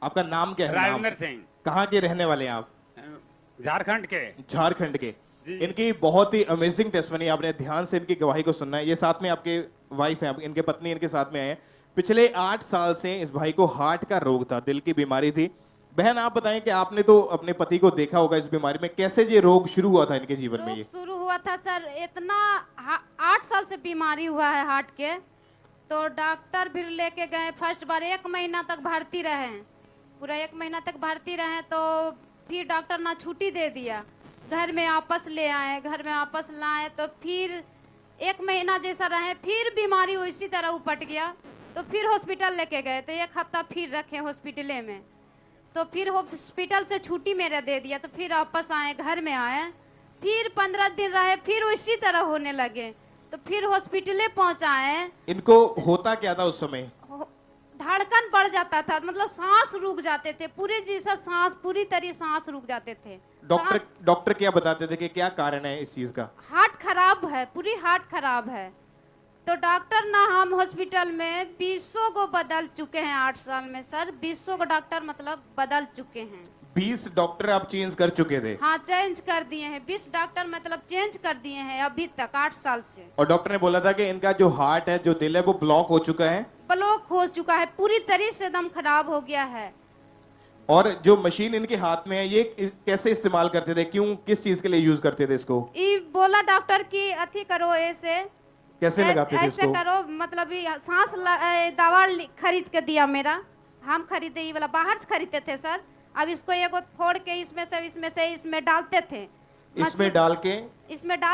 आपका नाम क्या है? राजेंद्र सिंह, कहाँ के रहने वाले हैं आप? झारखंड के। झारखंड के। जी। इनकी बहुत ही अमेजिंग टेस्टमनी, आपने ध्यान से इनकी गवाही को सुनना है। ये साथ में आपके वाइफ है, इनके पत्नी इनके साथ में आए हैं। पिछले 8 साल से इस भाई को हार्ट का रोग था, दिल की बीमारी थी। बहन आप बताएं कि आपने तो अपने पति को देखा होगा इस बीमारी में, कैसे ये रोग शुरू हुआ था इनके जीवन में? रोग ये शुरू हुआ था सर, इतना 8 साल से बीमारी हुआ है हार्ट के। तो डॉक्टर भी लेके गए, फर्स्ट बार 1 महीना तक भर्ती रहे, पूरा 1 महीना तक भर्ती रहे। तो फिर डॉक्टर ने छुट्टी दे दिया, घर में वापस ले आए। घर में वापस लाए तो फिर 1 महीना जैसा रहे, फिर बीमारी उसी तरह उपट गया। तो फिर हॉस्पिटल लेके गए, तो 1 हफ्ता फिर रखे हॉस्पिटले में। तो फिर हॉस्पिटल से छुट्टी मेरे दे दिया, तो फिर वापस आए, घर में आए। फिर 15 दिन रहे, फिर उसी तरह होने लगे। तो फिर हॉस्पिटले पहुंचाए। इनको होता क्या था उस समय? धड़कन बढ़ जाता था, मतलब सांस रुक जाते थे, पूरे जैसा सांस, पूरी तरह सांस रुक जाते थे। डॉक्टर क्या बताते थे कि क्या कारण है इस चीज का? हार्ट खराब है, पूरी हार्ट खराब है। तो डॉक्टर ना हम हॉस्पिटल में 20 को बदल चुके हैं 8 साल में सर। 20 को डॉक्टर मतलब बदल चुके हैं। 20 डॉक्टर आप चेंज कर चुके थे? हाँ, चेंज कर दिए हैं। 20 डॉक्टर मतलब चेंज कर दिए हैं अभी तक 8 साल से। और डॉक्टर ने बोला था कि इनका जो हार्ट है, जो दिल है, वो ब्लॉक हो चुका है। ब्लॉक हो चुका है, पूरी तरह से एकदम खराब हो गया है। और जो मशीन इनके हाथ में है, ये कैसे इस्तेमाल करते थे? क्यों, किस चीज के लिए यूज करते थे इसको? ये बोला डॉक्टर की अथी करो, ऐसे कैसे लगाते थे ऐसे इसको? करो, मतलब ये सांस दवा खरीद के दिया मेरा। हम खरीदे, ये वाला बाहर से खरीदते थे सर। अब इसको एगो फोड़ के इसमें डालते थे। इसमें डाल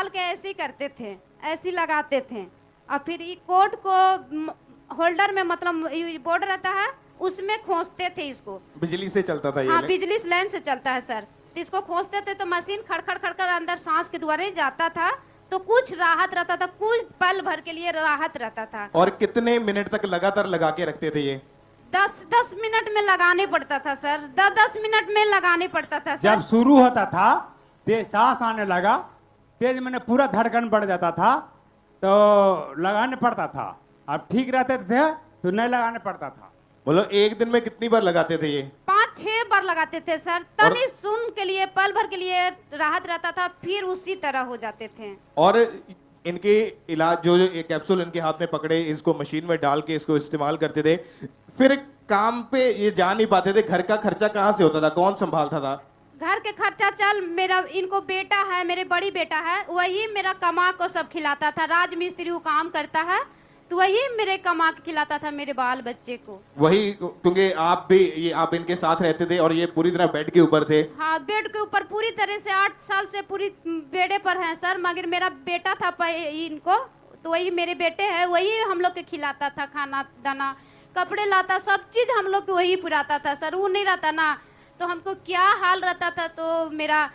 के ऐसे ही करते थे, ऐसे ही लगाते थे। और फिर ये कोड को होल्डर में, मतलब बोर्ड रहता है उसमें खोसते थे इसको। बिजली से चलता था ये? हाँ, बिजली से लाइन से चलता है सर। तो इसको खोसते थे तो मशीन खड़खड़ खड़खड़ अंदर सांस के द्वारा जाता था। तो कुछ राहत रहता था, कुछ पल भर के लिए राहत रहता था। और कितने मिनट तक लगातार लगा के रखते थे ये? 10 मिनट में लगाने पड़ता था सर। 10 मिनट में लगाने पड़ता था सर। जब शुरू होता था तेज सांस आने लगा, तेज मैंने पूरा धड़कन बढ़ जाता था, तो लगाने पड़ता था। अब ठीक रहते थे तो नहीं लगाने पड़ता था। बोलो, एक दिन में कितनी बार लगाते थे ये? 5-6 बार लगाते थे सर। तनी सुन के लिए, पल भर के लिए राहत रहता था, फिर उसी तरह हो जाते थे। और इनके इलाज, जो ये कैप्सूल इनके हाथ में पकड़े, इसको मशीन में डाल के इसको इस्तेमाल करते थे, फिर काम पे ये जा नहीं पाते थे। घर का खर्चा कहाँ से होता था? कौन संभालता था? घर के खर्चा चल, मेरा इनको बेटा है, मेरे बड़ी बेटा है, वही मेरा कमा को सब खिलाता था। राजमिस्त्री वो काम करता है, तो वही मेरे कमा के खिलाता था मेरे बाल बच्चे को। वही, क्योंकि आप इनके साथ रहते थे और ये पूरी तरह बेड के ऊपर थे। हाँ, बेड के ऊपर पूरी तरह से 8 साल से पूरी बेडे पर हैं सर। मगर मेरा बेटा था इनको, तो वही मेरे बेटे हैं, वही हम लोग के खिलाता था, खाना दाना, कपड़े लाता, सब चीज हम लोग को वही पुराता था सर। वो नहीं रहता ना तो हमको क्या हाल रहता था, तो मेरा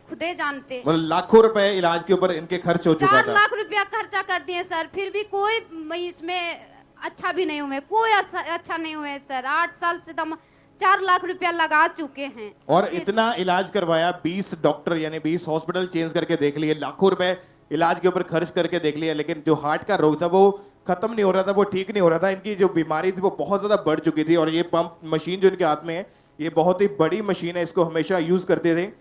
खुदे जानते। मतलब लाखों रुपए इलाज के ऊपर इनके खर्च हो चुका 4 था। लाख रुपया खर्चा कर दिए सर, फिर भी कोई इसमें अच्छा भी नहीं हुए, कोई अच्छा नहीं हुए सर। 8 साल से हम 4 लाख रुपया लगा चुके हैं। और इतना इलाज करवाया, 20 डॉक्टर यानी 20 हॉस्पिटल चेंज करके देख लिए, लाखों रुपए इलाज के ऊपर खर्च करके देख लिया, लेकिन जो हार्ट का रोग था वो खत्म नहीं हो रहा था, वो ठीक नहीं हो रहा था। इनकी जो बीमारी थी वो बहुत ज्यादा बढ़ चुकी थी। और ये पंप मशीन जो इनके हाथ में है, ये बहुत ही बड़ी मशीन है, इसको हमेशा यूज करते थे।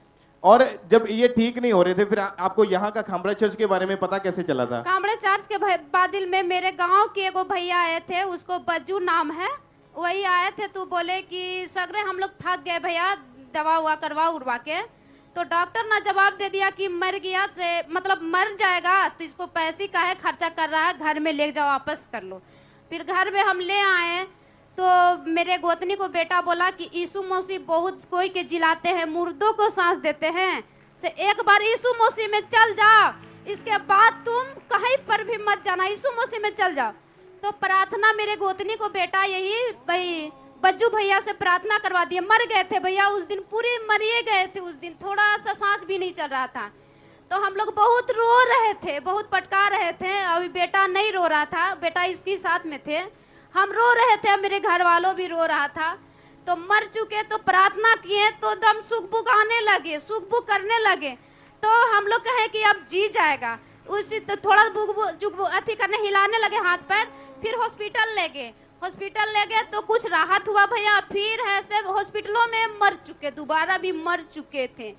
और जब ये ठीक नहीं हो रहे थे, फिर आपको यहाँ का खामरा चर्च के बारे में पता कैसे चला था? कामड़े चर्च के बादल में मेरे गांव के एगो भैया आए थे, उसको बज्जू नाम है, वही आए थे। तो बोले कि सगरे हम लोग थक गए भैया, दवा हुआ करवा उड़वा के। तो डॉक्टर ने जवाब दे दिया कि मर गया से मतलब मर जाएगा, तो इसको पैसे काहे खर्चा कर रहा है, घर में ले जाओ, वापस कर लो। फिर घर में हम ले आए, तो मेरे गोतनी को बेटा बोला कि यीशु मसीह बहुत कोई के जिलाते हैं, मुर्दों को सांस देते हैं, से एक बार यीशु मसीह में चल जाओ, इसके बाद तुम कहीं पर भी मत जाना, यीशु मसीह में चल जाओ। तो प्रार्थना मेरे गोतनी को बेटा यही भाई बज्जू भैया से प्रार्थना करवा दिए। मर गए थे भैया उस दिन, पूरे मरिए गए थे उस दिन, थोड़ा सा सांस भी नहीं चल रहा था। तो हम लोग बहुत रो रहे थे, बहुत पटका रहे थे। अभी बेटा नहीं रो रहा था, बेटा इसके साथ में थे, हम रो रहे थे, मेरे घर वालों भी रो रहा था। तो मर चुके, तो प्रार्थना किए तो दम सुखबुक आने लगे, सुखबुक करने लगे। तो हम लोग कहे कि अब जी जाएगा, उसी तो थोड़ा अथी करने, हिलाने लगे हाथ पैर। फिर हॉस्पिटल ले गए, हॉस्पिटल ले गए तो कुछ राहत हुआ भैया, फिर ऐसे हॉस्पिटलों में मर चुके, दोबारा भी मर चुके थे।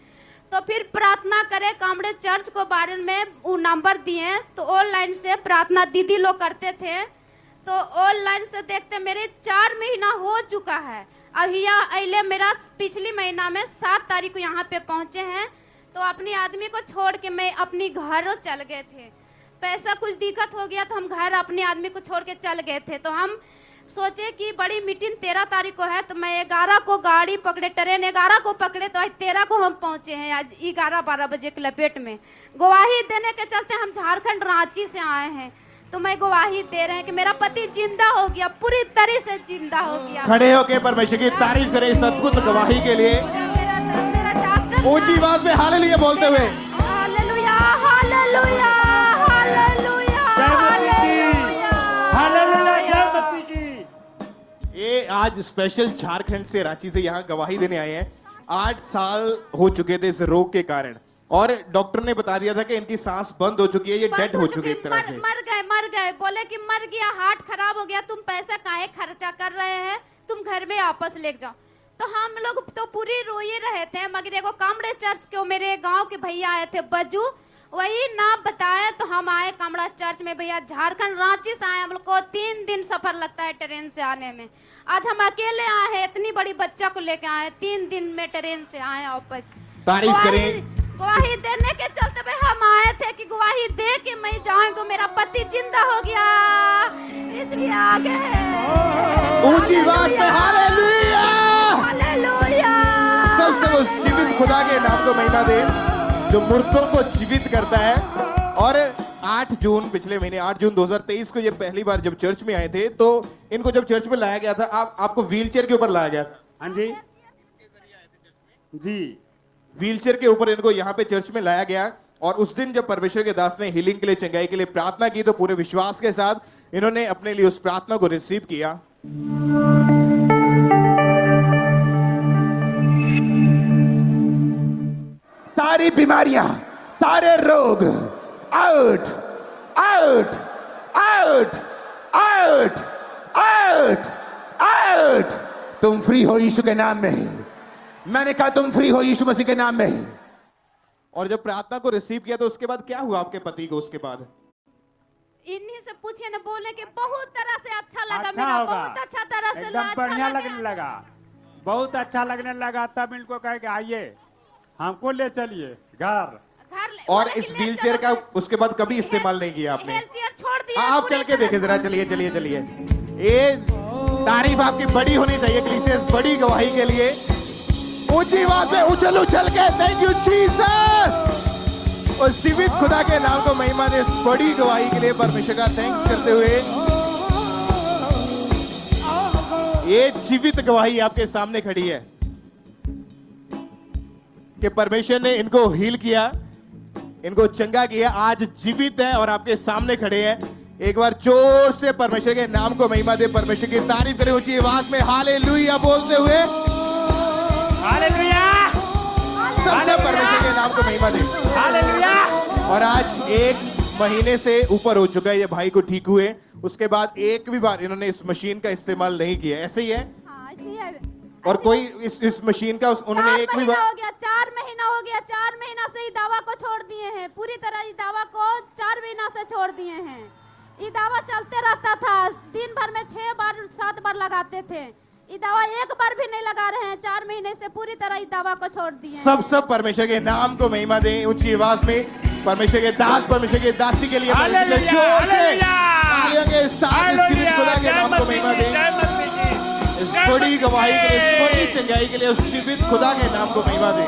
तो फिर प्रार्थना करे कामड़े चर्च को बारे में वो नंबर दिए, तो ऑनलाइन से प्रार्थना दीदी लोग करते थे, तो ऑनलाइन से देखते मेरे 4 महीना हो चुका है। अभी यहाँ अले मेरा पिछली महीना में 7 तारीख को यहाँ पे पहुँचे हैं, तो अपनी आदमी को छोड़ के मैं अपनी घर चल गए थे। पैसा कुछ दिक्कत हो गया तो हम घर अपने आदमी को छोड़ के चल गए थे। तो हम सोचे कि बड़ी मीटिंग 13 तारीख को है, तो मैं 11 को गाड़ी पकड़े, ट्रेन 11 को पकड़े, तो आज 13 को हम पहुंचे हैं, आज 11-12 बजे के लपेट में। गवाही देने के चलते हम झारखंड रांची से आए हैं, तो मैं गवाही दे रहे हैं कि मेरा पति जिंदा हो गया, पूरी तरह से जिंदा हो गया। खड़े होके परमेश्वर की तारीफ करें इस अद्भुत गवाही के लिए। मेरा डॉक्टर ऊंची आवाज में हालेलुया बोलते हुए। हालेलुया, हालेलुया, हालेलुया, हालेलुया, जय मसीह की। ये आज स्पेशल झारखंड से रांची से यहाँ गवाही देने आए हैं। 8 साल हो चुके थे इस रोग के कारण, और डॉक्टर ने बता दिया था कि इनकी सांस बंद हो चुकी है, ये डेड हो चुकी है एक तरह से। मर गए, बोले कि मर गया, हार्ट खराब हो गया, तुम पैसा काहे खर्चा कर रहे हैं, तुम घर में वापस ले जाओ। तो हम लोग तो पूरी रोए रहे थे, मगर एगो कामड़े चर्च के मेरे गांव के भैया आए थे बज्जू, वही नाम बताए तो हम आए कामड़ा चर्च में। भैया झारखंड रांची से आए, हम लोग को 3 दिन सफर लगता है ट्रेन से आने में। आज हम अकेले आए हैं, इतनी बड़ी बच्चा को लेके आए, 3 दिन में ट्रेन से आए वापस। तारीफ करें। गवाही देने के चलते भाई हम आए थे कि गवाही दे के मैं जाऊंगा, मेरा पति जिंदा हो गया, इसलिए आ गए। ऊंची आवाज में हालेलुया। हालेलुया। सबसे वो जीवित खुदा के नाम को महिमा दे जो मुर्दों को जीवित करता है। और 8 जून पिछले महीने 8 जून 2023 को ये पहली बार जब चर्च में आए थे, तो इनको जब चर्च में लाया गया था, आपको व्हीलचेयर के ऊपर लाया गया था। हाँ जी जी, व्हीलचेयर के ऊपर इनको यहाँ पे चर्च में लाया गया, और उस दिन जब परमेश्वर के दास ने हीलिंग के लिए, चंगाई के लिए प्रार्थना की, तो पूरे विश्वास के साथ इन्होंने अपने लिए उस प्रार्थना को रिसीव किया। सारी बीमारियां, सारे रोग out out out out out out. तुम फ्री हो यीशु के नाम में। मैंने कहा तुम फ्री हो यीशु मसीह के नाम में। और जब प्रार्थना को रिसीव किया तो उसके बाद क्या हुआ आपके पति को? उसके बाद इन्हीं से पूछिए ना, बोले कि बहुत तरह से अच्छा लगा, अच्छा मेरा होगा, बहुत अच्छा तरह से एकदम बढ़िया लगने लगा, बहुत अच्छा लगने लगा। तब इनको कहे कि आइए हमको ले चलिए घर। और इस व्हीलचेयर का उसके बाद कभी इस्तेमाल नहीं किया आपने? व्हीलचेयर छोड़ दिया। आप चल के देखे जरा, चलिए चलिए चलिए। ये तारीफ आपकी बड़ी होनी चाहिए कलीसिया इस बड़ी गवाही के लिए। ऊंची आवाज में उछल उछल के थैंक यू जीसस। और जीवित खुदा के नाम को महिमा दे इस बड़ी गवाही के लिए परमेश्वर का थैंक्स करते हुए। ये जीवित गवाही आपके सामने खड़ी है कि परमेश्वर ने इनको हील किया, इनको चंगा किया, आज जीवित है और आपके सामने खड़े हैं। एक बार जोर से परमेश्वर के नाम को महिमा दे, परमेश्वर की तारीफ करें ऊंची आवाज में हालेलुया बोलते हुए। हालेलुया, सबसे परमेश्वर के नाम को महिमा दे। हालेलुया। और आज 1 महीने से ऊपर हो चुका है ये भाई को ठीक हुए, उसके बाद एक भी बार इन्होंने इस मशीन का इस्तेमाल नहीं किया। ऐसे ही है? हाँ, ऐसी है। और कोई इस मशीन का उन्होंने एक भी बार? 4 महीना हो गया, 4 महीना से ये दवा को छोड़ दिए हैं, पूरी तरह ये दवा को 4 महीना से छोड़ दिए हैं। ये दवा चलते रहता था, दिन भर में 6 बार 7 बार लगाते थे। ये दवा एक बार भी नहीं लगा रहे हैं, 4 महीने से पूरी तरह इस दवा को छोड़ दिए। सब परमेश्वर के नाम को महिमा दें ऊंची आवाज में। परमेश्वर के दास, परमेश्वर के दासी के लिए जोर से तालियों के साथ जीवित खुदा के नाम को महिमा दें। इस बड़ी गवाही के लिए, इस बड़ी चंगाई के लिए उस जीवित खुदा के नाम को महिमा दें।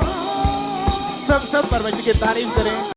सब परमेश्वर की तारीफ करें।